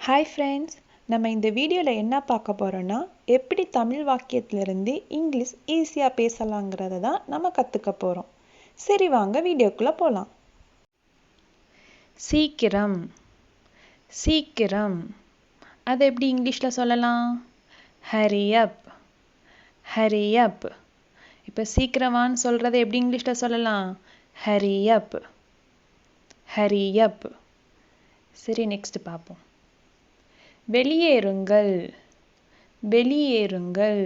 Hi friends, நம்ம இந்த வீடியோவில் என்ன பார்க்க போகிறோன்னா, எப்படி தமிழ் வாக்கியத்திலிருந்து இங்கிலீஷ் ஈஸியாக பேசலாங்கிறத தான் நம்ம கற்றுக்க போகிறோம். சரி, வாங்க வீடியோக்குள்ளே போகலாம். சீக்கிரம், சீக்கிரம், அதை எப்படி இங்கிலீஷில் சொல்லலாம்? ஹரி அப், ஹரி அப். இப்போ சீக்கிரமான்னு சொல்கிறத எப்படி இங்கிலீஷில் சொல்லலாம்? ஹரி அப், ஹரி அப். சரி, நெக்ஸ்ட் பார்ப்போம். வெளியேறுங்கள், வெளியேறுங்கள்,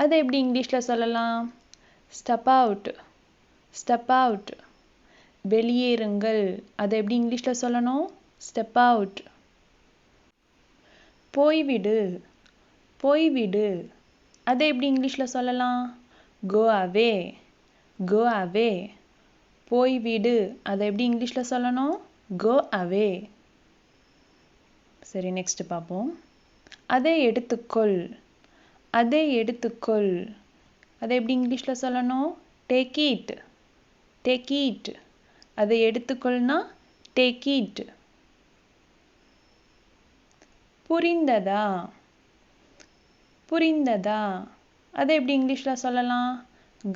அதை எப்படி இங்கிலீஷில் சொல்லலாம்? Step out, step out. வெளியேறுங்கள், அதை எப்படி இங்கிலீஷில் சொல்லணும்? Step out. போய்விடு, போய்விடு, அதை எப்படி இங்கிலீஷில் சொல்லலாம்? கோ அவே, கோ அவே. போய்விடு, அதை எப்படி இங்கிலீஷில் சொல்லணும்? கோ அவே. சரி, நெக்ஸ்ட் பார்ப்போம். அதை எடுத்துக்கொள், அதை எடுத்துக்கொள், அதை எப்படி இங்கிலீஷில் சொல்லணும்? Take it, take it. அதை எடுத்துக்கொள்னா டேக் இட். புரிந்ததா, புரிந்ததா, அதை எப்படி இங்கிலீஷில் சொல்லலாம்?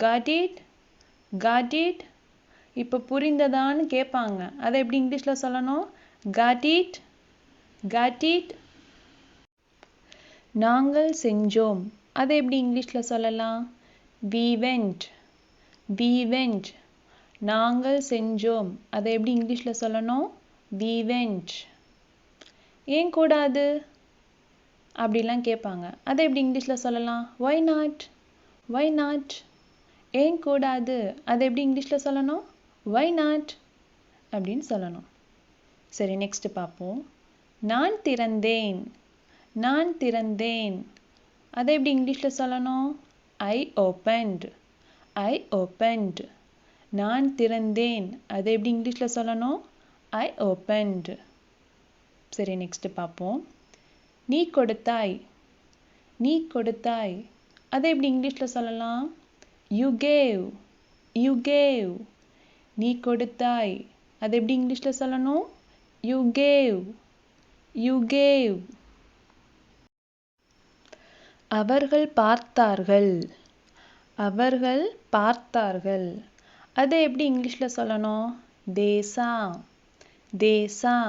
Got it, got it. இப்போ புரிந்ததான்னு கேட்பாங்க, அதை எப்படி இங்கிலீஷில் சொல்லணும்? Got it, got it. நாங்கள் செஞ்சோம், அதை எப்படி இங்கிலீஷில் சொல்லலாம்? we went, we went. நாங்கள் செஞ்சோம், அதை எப்படி இங்கிலீஷில் சொல்லணும்? we went. ஏன் கூடாது அப்படிலாம் கேட்பாங்க, அதை எப்படி இங்கிலீஷில் சொல்லலாம்? why not, why not. ஏன் கூடாது, அதை எப்படி இங்கிலீஷில் சொல்லணும்? why not அப்படின்னு சொல்லணும். சரி, நெக்ஸ்ட் பார்ப்போம். நான் திறந்தேன், நான் திறந்தேன், அதை எப்படி இங்கிலீஷில் சொல்லணும்? ஐ ஓப்பன்ட், ஐ ஓப்பன்ட். நான் திறந்தேன், அதை எப்படி இங்கிலீஷில் சொல்லணும்? ஐ ஓப்பன்ட். சரி, நெக்ஸ்ட் பார்ப்போம். நீ கொடுத்தாய், நீ கொடுத்தாய், அதை எப்படி இங்கிலீஷில் சொல்லலாம்? You gave, you gave. நீ கொடுத்தாய், அதை எப்படி இங்கிலீஷில் சொல்லணும்? You gave, you gave. அவர்கள் பார்த்தார்கள், அவர்கள் பார்த்தார்கள், அதை எப்படி இங்கிலீஷில் சொல்லணும்? they saw, they saw.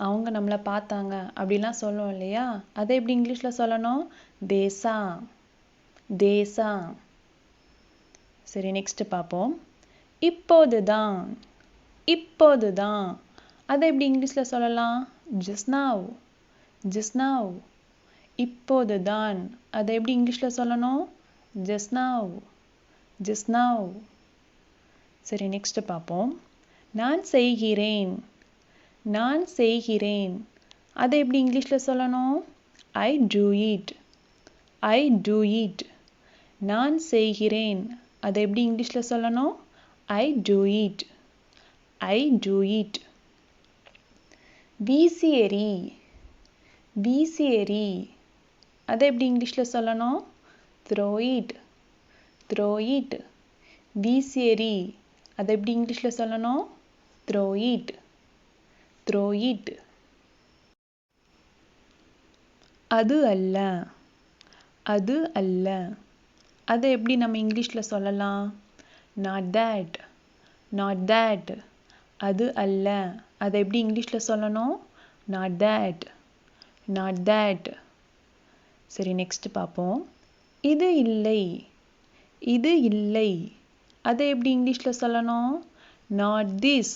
அவங்க நம்மளை பார்த்தாங்க அப்படிலாம் சொல்லுவோம் இல்லையா, அதை எப்படி இங்கிலீஷில் சொல்லணும்? they saw, they saw. சரி, நெக்ஸ்ட் பார்ப்போம். இப்போதுதான், இப்போதுதான், அதை எப்படி இங்கிலீஷில் சொல்லலாம்? just now, just now. இப்போதுதான், அதை எப்படி இங்கிலீஷில் சொல்லணும்? just now, just now. சரி, நெக்ஸ்ட் பார்ப்போம். நான் செய்கிறேன், நான் செய்கிறேன், அதை எப்படி இங்கிலீஷில் சொல்லணும்? ஐ do it, I do it. நான் செய்கிறேன், அதை எப்படி இங்கிலீஷில் சொல்லணும்? ஐ do it, I do it. வீசி எறி, வீசி எறி, அதை எப்படி இங்கிலீஷில் சொல்லணும்? throw it, throw it. வீசி எறி, அதை எப்படி இங்கிலீஷில் சொல்லணும்? throw it, throw it. அது அல்ல, அது அல்ல, அதை எப்படி நம்ம இங்கிலீஷில் சொல்லலாம்? not that, not that. அது அல்ல, அதை எப்படி இங்கிலீஷில் சொல்லணும்? not that, not that. சரி, நெக்ஸ்ட் பார்ப்போம். இது இல்லை, இது இல்லை, அதை எப்படி இங்கிலீஷில் சொல்லணும்? not this,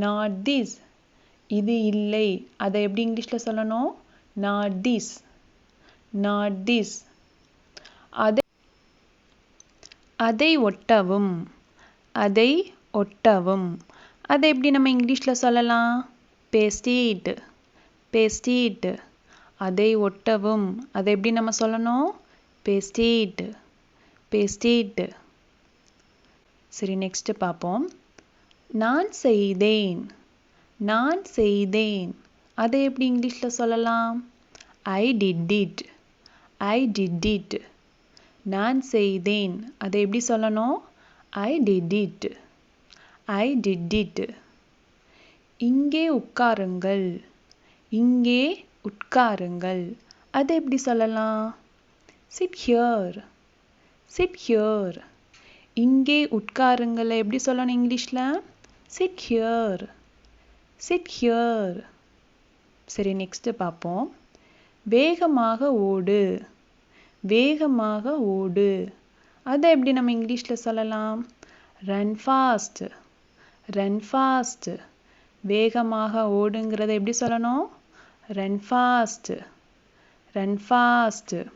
not this. இது இல்லை, அதை எப்படி இங்கிலீஷில் சொல்லணும்? not this, not this. அதை ஒட்டவும், அதை ஒட்டவும், அதை எப்படி நம்ம இங்கிலீஷில் சொல்லலாம்? paste it, paste it. அதை ஒட்டவும், அதை எப்படி நம்ம சொல்லணும்? paste it, paste it. சரி, நெக்ஸ்ட் பார்ப்போம். நான் செய்தேன், நான் செய்தேன், அதை எப்படி இங்கிலீஷில் சொல்லலாம்? ஐ did it, I did it. நான் செய்தேன், அதை எப்படி சொல்லணும்? ஐ did it, I did it. இங்கே உட்காருங்கள், இங்கே உட்காருங்கள். அதை எப்படி சொல்லலாம்? Sit here. Sit here. இங்கே உட்காருங்கள் எப்படி சொல்லணும் இங்கிலீஷ்ல? Sit here. Sit here. சரி நெக்ஸ்ட் பார்ப்போம். வேகமாக ஓடு. வேகமாக ஓடு. அதை எப்படி நம்ம இங்கிலீஷ்ல சொல்லலாம்? Run fast. Run fast. வேகமாக ஓடுங்கிறத எப்படி சொல்லணும்? Run fast. Run fast.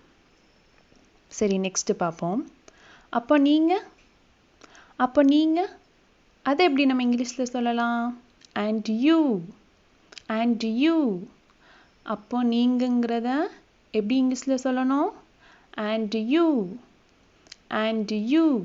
சரி நெக்ஸ்ட் பார்ப்போம். அப்போ நீங்க அதை எப்படி நம்ம இங்கிலீஷ்ல சொல்லலாம்? And you. And you. அப்போ நீங்கங்கிறத எப்படி இங்கிலீஷ்ல சொல்லணும்? And you. And you.